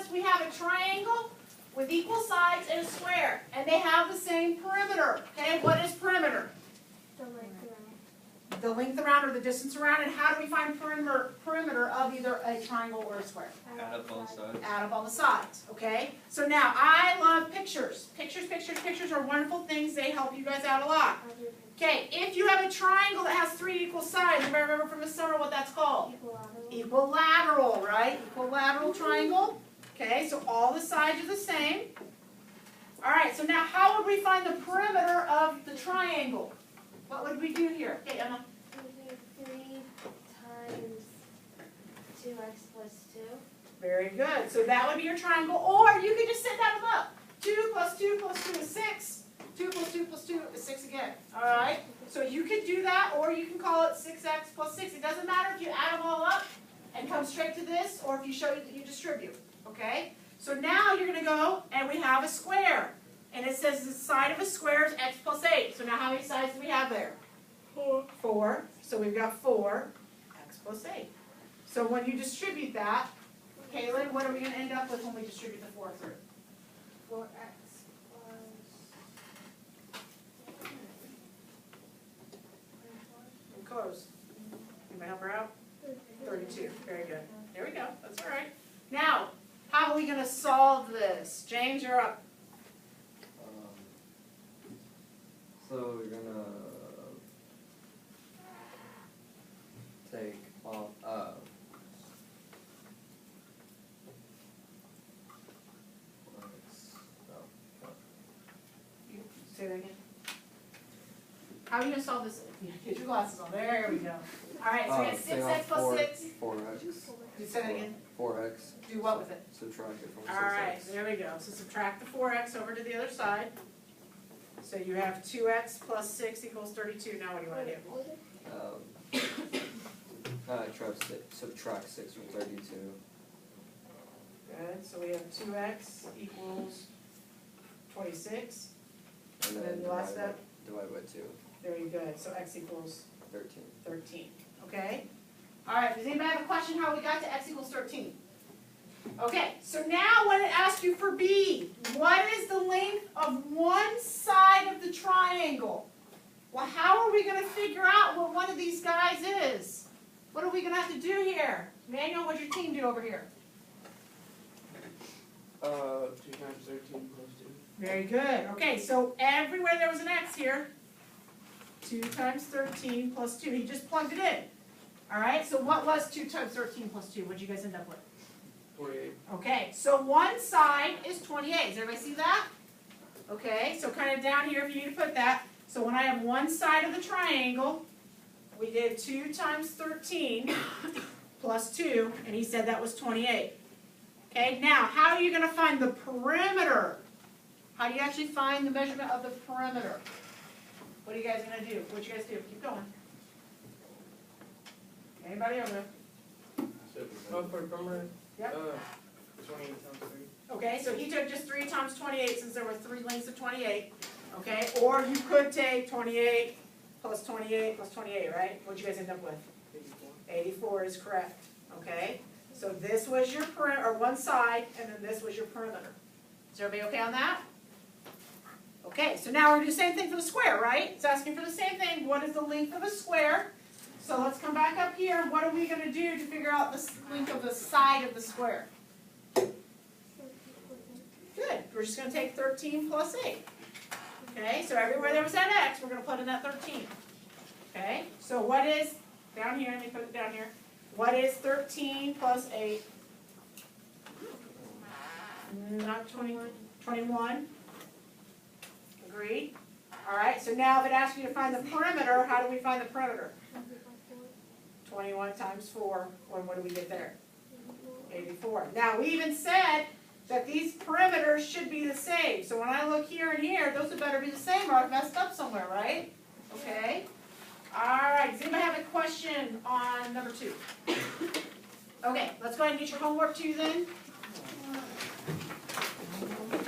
suppose we have a triangle with equal sides and a square, and they have the same perimeter. Okay, what is perimeter? The length around. The length around or the distance around, and how do we find perimeter of either a triangle or a square? Add up both sides. Add up all the sides, okay? So now, I love pictures. Pictures are wonderful things. They help you guys out a lot. Okay, if you have a triangle that has 3 equal sides, you might remember from the summer what that's called? Equilateral, right? Equilateral triangle. Okay, so all the sides are the same. All right, so now how would we find the perimeter of the triangle? What would we do here? Okay, Emma. 3 times 2x plus 2. Very good. So that would be your triangle, or you could just set that up. 2 plus 2 plus 2 is 6. 2 plus 2 plus 2 is 6 again. All right? So you could do that, or you can call it 6x plus 6. It doesn't matter if you add them all up and come straight to this, or if you show that you distribute. Okay? So now you're going to go, and we have a square. And it says the side of a square is x plus 8. So now how many sides do we have there? 4. So we've got 4x plus 8. So when you distribute that, Kaylin, what are we going to end up with when we distribute the 4 through? 4x plus... Close. Anybody help her out? 32. Very good. There we go. That's all right. Now, how are we going to solve this? James, you're up. So you're gonna take off Say that again. How are you going to solve this? Get your glasses on. There we go. All right, so we have 6x plus 6. 4x. You say that again. 4x. Do what with it? Subtract it from 6x. All right, there we go. So subtract the 4x over to the other side. So you have 2x plus 6 equals 32. Now what do you want to do? Subtract 6 from 32. Good. So we have 2x equals 26. And And then the last step? Divide by 2. Very good. So x equals 13. 13. Okay? All right, does anybody have a question how we got to x equals 13? Okay, so now when it asks you for b, what is the length of one side of the triangle? Well, how are we going to figure out what one of these guys is? What are we going to have to do here? Manuel, what'd your team do over here? 2 times 13 plus 2. Very good. Okay, so everywhere there was an x here, 2 times 13 plus 2. He just plugged it in. All right, so what was 2 times 13 plus 2? What did you guys end up with? 48. Okay, so one side is 28. Does everybody see that? Okay, so kind of down here if you need to put that. So when I have one side of the triangle, we did 2 times 13 plus 2, and he said that was 28. Okay, now how are you going to find the perimeter? How do you actually find the measurement of the perimeter? What are you guys going to do? What you guys do? Keep going. Anybody over there? Oh, for perimeter? Yep. 28 times 3. Okay, so he took just 3 times 28 since there were 3 lengths of 28. Okay, or you could take 28 plus 28 plus 28, right? What'd you guys end up with? 84. 84 is correct. Okay, so this was your perimeter, or one side, and then this was your perimeter. Is everybody okay on that? Okay, so now we're going to do the same thing for the square, right? It's asking for the same thing. What is the length of a square? So let's come back up here. What are we going to do to figure out the length of the side of the square? Good. We're just going to take 13 plus 8. Okay, so everywhere there was that x, we're going to put in that 13. Okay, so what is, down here, let me put it down here. What is 13 plus 8? Not 21. 21. Agreed? All right, so now if it asks you to find the perimeter, how do we find the perimeter? 21 times 4, or what do we get there? 84. Now, we even said that these perimeters should be the same. So when I look here and here, those would better be the same or I've messed up somewhere, right? Okay. All right, does anybody have a question on number 2? Okay, let's go ahead and get your homework to you then.